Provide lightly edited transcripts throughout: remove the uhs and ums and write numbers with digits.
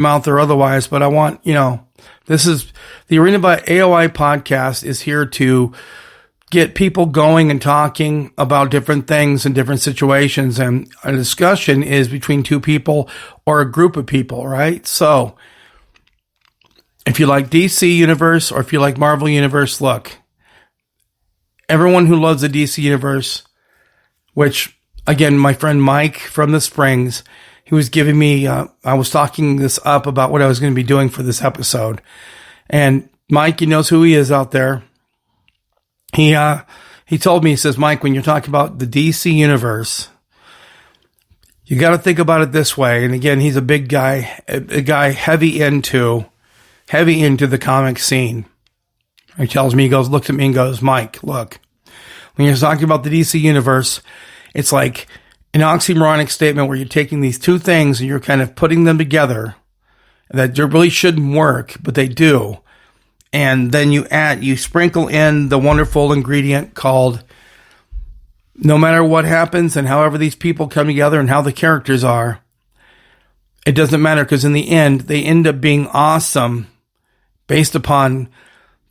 mouth or otherwise, but I want, this is the Arena by AOI podcast is here to get people going and talking about different things and different situations. And a discussion is between two people or a group of people, right? So if you like DC Universe or if you like Marvel Universe, look, everyone who loves the DC Universe, which again, my friend Mike from the Springs, he was giving me, I was talking this up about what I was going to be doing for this episode. And Mike, he knows who he is out there. He told me, he says, Mike, when you're talking about the DC Universe, you got to think about it this way. And again, he's a big guy, a guy heavy into the comic scene. He tells me, he goes, looks at me and goes, Mike, look, when you're talking about the DC Universe, it's like an oxymoronic statement where you're taking these two things and you're kind of putting them together that really shouldn't work, but they do. And then you sprinkle in the wonderful ingredient called no matter what happens and however these people come together and how the characters are, it doesn't matter because in the end, they end up being awesome based upon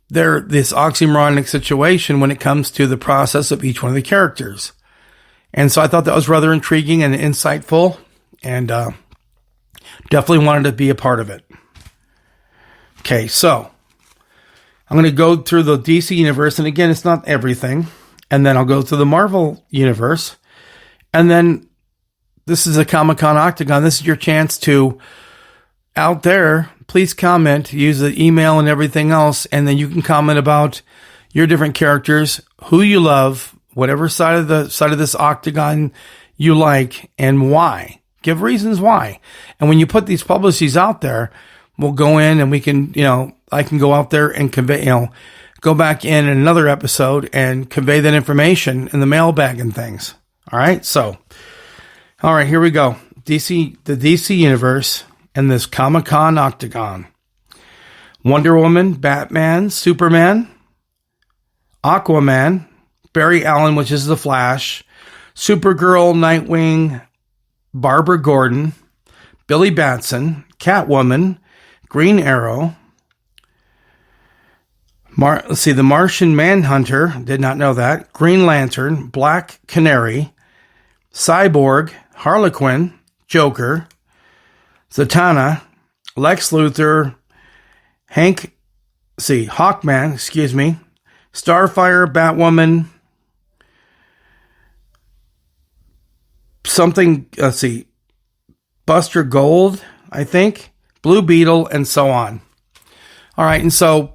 this oxymoronic situation when it comes to the process of each one of the characters. And so I thought that was rather intriguing and insightful and definitely wanted to be a part of it. Okay, so I'm going to go through the DC Universe, and again, it's not everything. And then I'll go through the Marvel Universe. And then this is a Comic-Con Octagon. This is your chance to, out there, please comment, use the email and everything else, and then you can comment about your different characters, who you love, whatever side of this octagon you like, and why. Give reasons why. And when you put these publicities out there, we'll go in and we can, I can go out there and convey, go back in another episode and convey that information in the mailbag and things. All right. So, all right, here we go. The DC Universe and this Comic-Con Octagon. Wonder Woman, Batman, Superman, Aquaman, Barry Allen, which is the Flash, Supergirl, Nightwing, Barbara Gordon, Billy Batson, Catwoman, Green Arrow, the Martian Manhunter, did not know that, Green Lantern, Black Canary, Cyborg, Harlequin, Joker, Zatanna, Lex Luthor, Hawkman, Starfire, Batwoman, Buster Gold, I think, Blue Beetle, and so on. All right, and so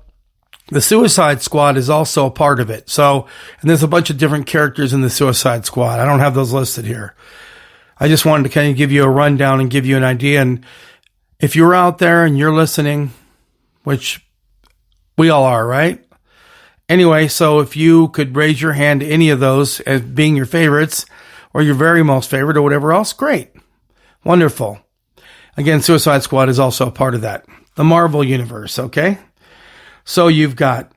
the Suicide Squad is also a part of it. So, and there's a bunch of different characters in the Suicide Squad. I don't have those listed here. I just wanted to kind of give you a rundown and give you an idea. And if you're out there and you're listening, which we all are, right? Anyway, so if you could raise your hand to any of those as being your favorites or your very most favorite or whatever else, great. Wonderful. Again, Suicide Squad is also a part of that. The Marvel Universe, okay? So you've got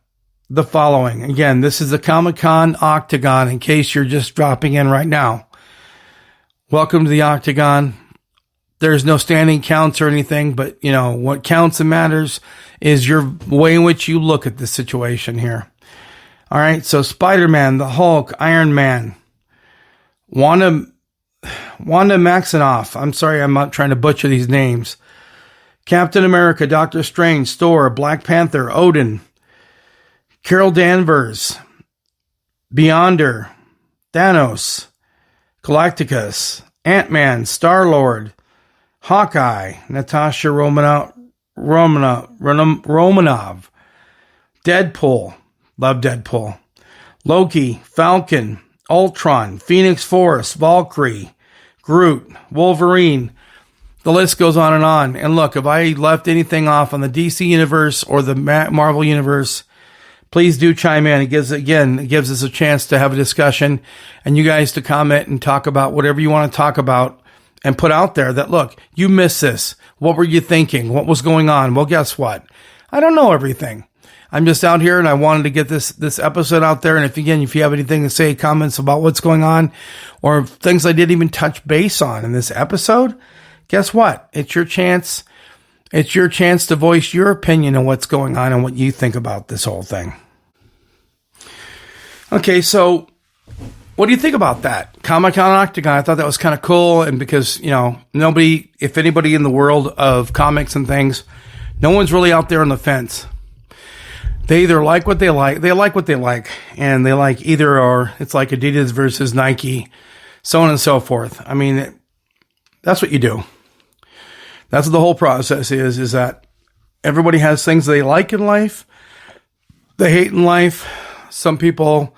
the following. Again, this is the Comic-Con Octagon in case you're just dropping in right now. Welcome to the Octagon. There's no standing counts or anything, but, what counts and matters is your way in which you look at the situation here. All right, so Spider-Man, the Hulk, Iron Man, Wanda Maximoff. I'm sorry, I'm not trying to butcher these names. Captain America, Doctor Strange, Thor, Black Panther, Odin, Carol Danvers, Beyonder, Thanos, Galacticus, Ant-Man, Star-Lord, Hawkeye, Natasha Romanoff, Deadpool, love Deadpool, Loki, Falcon, Ultron, Phoenix Force, Valkyrie, Groot, Wolverine. The list goes on. And look, if I left anything off on the DC Universe or the Marvel Universe, please do chime in. It gives us a chance to have a discussion and you guys to comment and talk about whatever you want to talk about and put out there that, look, you missed this. What were you thinking? What was going on? Well, guess what? I don't know everything. I'm just out here and I wanted to get this episode out there. And if you have anything to say, comments about what's going on or things I didn't even touch base on in this episode, guess what? It's your chance. It's your chance to voice your opinion on what's going on and what you think about this whole thing. Okay, so what do you think about that? Comic-Con Octagon, I thought that was kind of cool. And because, nobody, if anybody in the world of comics and things, no one's really out there on the fence. They either like what they like, and they like either or. It's like Adidas versus Nike, so on and so forth. I mean, that's what you do. That's what the whole process is that everybody has things they like in life, they hate in life. Some people,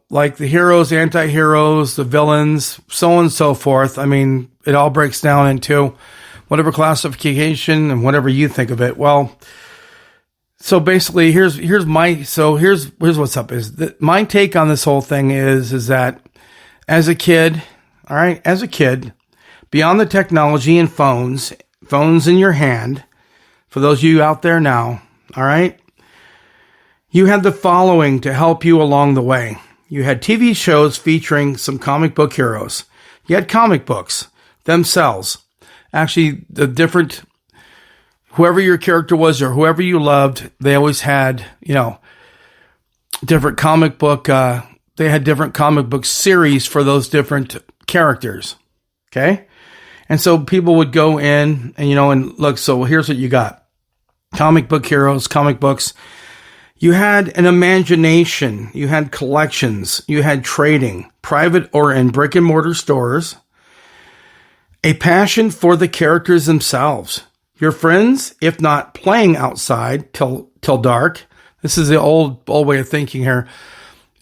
like the heroes, anti-heroes, the villains, so on and so forth. I mean, it all breaks down into whatever classification and whatever you think of it. Well, so basically here's what's up is that my take on this whole thing is that as a kid, beyond the technology and phones in your hand, for those of you out there now, all right, you had the following to help you along the way. You had TV shows featuring some comic book heroes. You had comic books themselves. Actually, the different, whoever your character was or whoever you loved, they always had, different comic book, they had different comic book series for those different characters. Okay? And so people would go in and, and look, so here's what you got. Comic book heroes, comic books. You had an imagination. You had collections. You had trading, private or in brick and mortar stores. A passion for the characters themselves. Your friends, if not playing outside till dark. This is the old way of thinking here.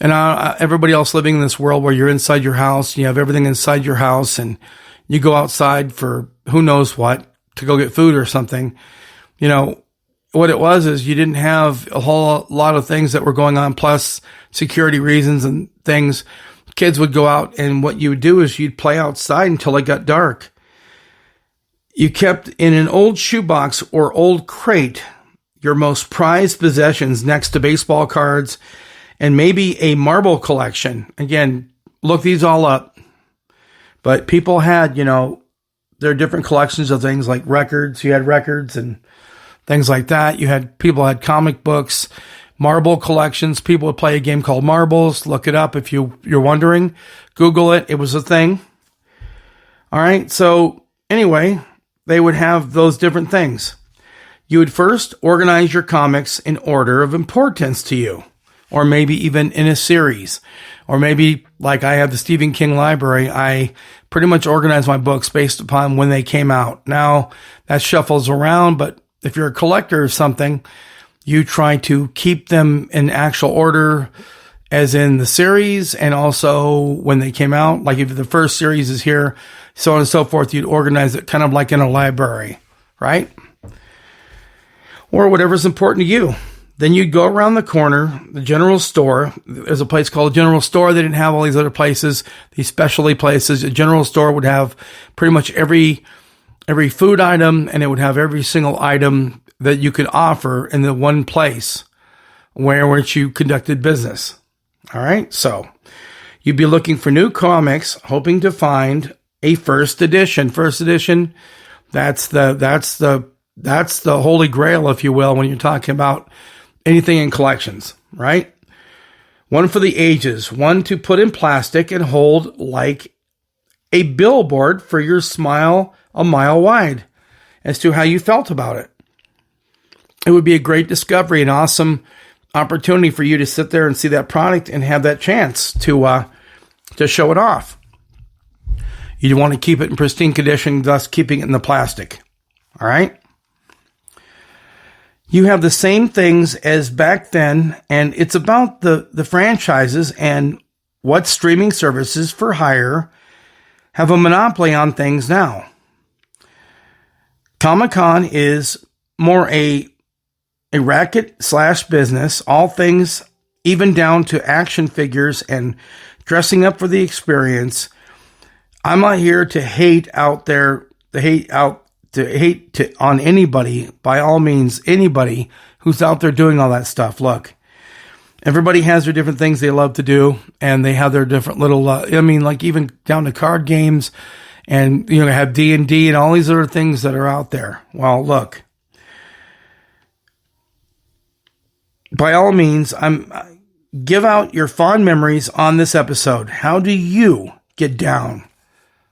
And everybody else living in this world where you're inside your house, you have everything inside your house, and you go outside for who knows what, to go get food or something. What it was is you didn't have a whole lot of things that were going on, plus security reasons and things. Kids would go out, and what you would do is you'd play outside until it got dark. You kept in an old shoebox or old crate your most prized possessions next to baseball cards and maybe a marble collection. Again, look these all up. But people had, their different collections of things like records. You had records and things like that. People had comic books, marble collections. People would play a game called Marbles. Look it up if you're wondering. Google it. It was a thing. All right. So anyway, they would have those different things. You would first organize your comics in order of importance to you, or maybe even in a series, or maybe like I have the Stephen King library. I pretty much organize my books based upon when they came out. Now that shuffles around, but if you're a collector of something, you try to keep them in actual order, as in the series and also when they came out. Like if the first series is here, so on and so forth, you'd organize it kind of like in a library, right? Or whatever's important to you. Then you'd go around the corner, the general store. There's a place called a general store. They didn't have all these other places, these specialty places. A general store would have pretty much every food item, and it would have every single item that you could offer in the one place which you conducted business. All right. So you'd be looking for new comics, hoping to find a first edition. First edition. That's the holy grail, if you will, when you're talking about anything in collections, right? One for the ages, one to put in plastic and hold like a billboard for your smile a mile wide as to how you felt about it. It would be a great discovery, an awesome opportunity for you to sit there and see that product and have that chance to show it off. You want to keep it in pristine condition, thus keeping it in the plastic. All right? You have the same things as back then, and it's about the franchises and what streaming services for hire have a monopoly on things now. Comic-Con is more a racket / business, all things, even down to action figures and dressing up for the experience. I'm not here to hate out there, on anybody, by all means, anybody who's out there doing all that stuff. Look, everybody has their different things they love to do, and they have their different little, like even down to card games and have D&D and all these other things that are out there. Well, look, by all means, give out your fond memories on this episode. How do you get down,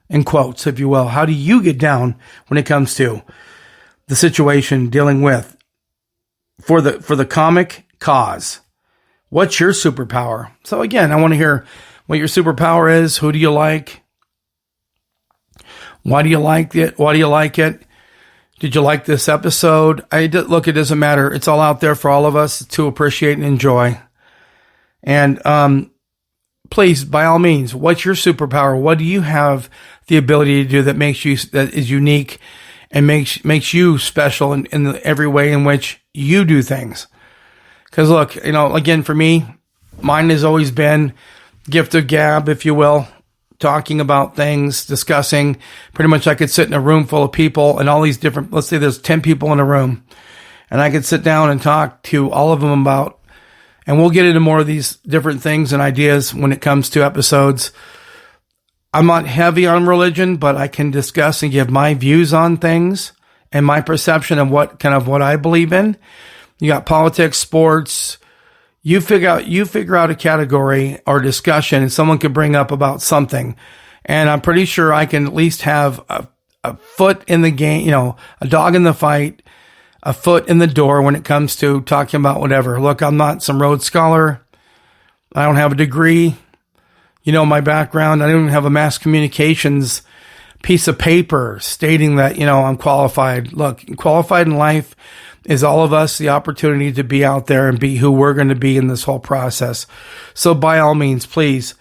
in quotes, if you will? How do you get down when it comes to the situation dealing with for the comic cause? What's your superpower? So again, I want to hear what your superpower is. Who do you like? Why do you like it? Why do you like it? Did you like this episode? Look, it doesn't matter. It's all out there for all of us to appreciate and enjoy. And please, by all means, what's your superpower? What do you have the ability to do that is unique and makes you special in every way in which you do things? Because look, again, for me, mine has always been gift of gab, if you will. Talking about things, discussing. Pretty much I could sit in a room full of people and all these different, let's say there's 10 people in a room, and I could sit down and talk to all of them about, and we'll get into more of these different things and ideas when it comes to episodes. I'm not heavy on religion, but I can discuss and give my views on things and my perception of what I believe in. You got politics, sports. You figure out a category or discussion and someone could bring up about something. And I'm pretty sure I can at least have a foot in the game, a dog in the fight, a foot in the door when it comes to talking about whatever. Look, I'm not some Rhodes Scholar. I don't have a degree. My background. I don't even have a mass communications piece of paper stating that, I'm qualified. Look, qualified in life is all of us the opportunity to be out there and be who we're going to be in this whole process. So by all means, please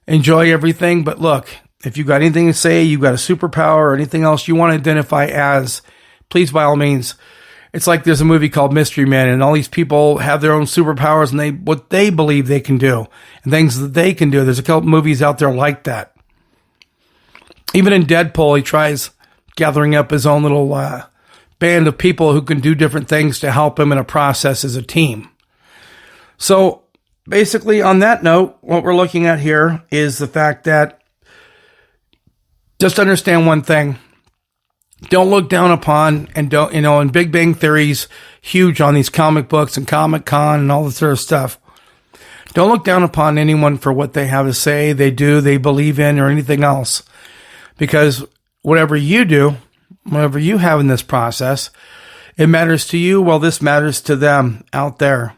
enjoy everything. But look, if you got anything to say, you got a superpower or anything else you want to identify as, please, by all means. It's like there's a movie called Mystery Men, and all these people have their own superpowers and what they believe they can do and things that they can do. There's a couple movies out there like that. Even in Deadpool, he tries gathering up his own little band of people who can do different things to help him in a process as a team. So basically, on that note, what we're looking at here is the fact that just understand one thing. Don't look down upon and don't, and Big Bang Theory's huge on these comic books and Comic-Con and all this sort of stuff. Don't look down upon anyone for what they have to say, they do, they believe in, or anything else. Because whatever you do, whatever you have in this process, it matters to you. Well, this matters to them out there.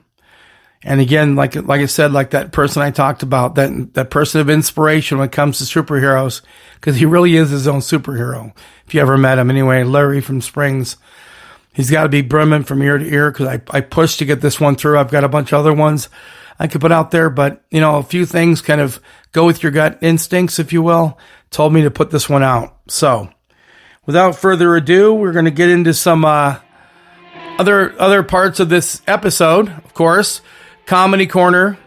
And again, like I said, like that person I talked about, that person of inspiration when it comes to superheroes, because he really is his own superhero. If you ever met him, anyway, Larry from Springs, he's got to be brimming from ear to ear. Because I pushed to get this one through. I've got a bunch of other ones I could put out there, but a few things kind of go with your gut instincts, if you will. Told me to put this one out. So, without further ado, we're going to get into some other parts of this episode. Of course, Comedy Corner,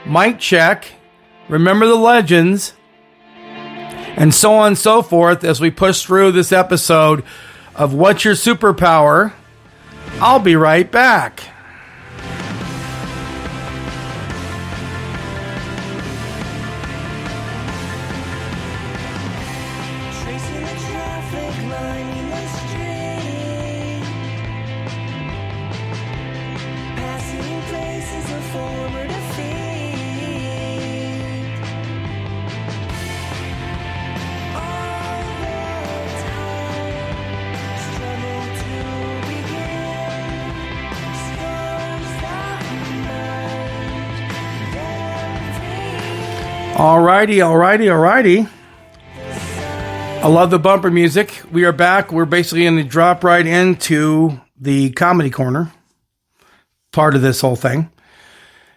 Mic Check, Remember the Legends, and so on and so forth as we push through this episode of What's Your Superpower? I'll be right back. Alrighty. I love the bumper music. We are back. We're basically going to drop right into the Comedy Corner part of this whole thing.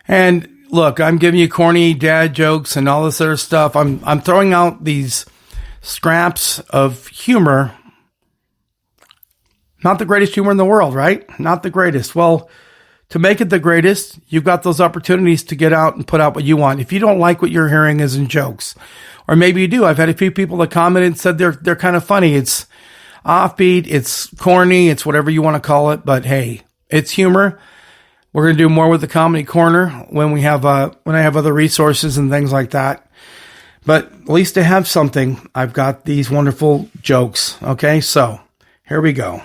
And look, I'm giving you corny dad jokes and all this other stuff. I'm throwing out these scraps of humor. Not the greatest humor in the world, right? Not the greatest. Well, to make it the greatest, you've got those opportunities to get out and put out what you want. If you don't like what you're hearing as in jokes, or maybe you do. I've had a few people that commented and said they're kind of funny. It's offbeat, it's corny, it's whatever you want to call it, but hey, it's humor. We're going to do more with the Comedy Corner when I have other resources and things like that. But at least to have something, I've got these wonderful jokes. Okay, so here we go.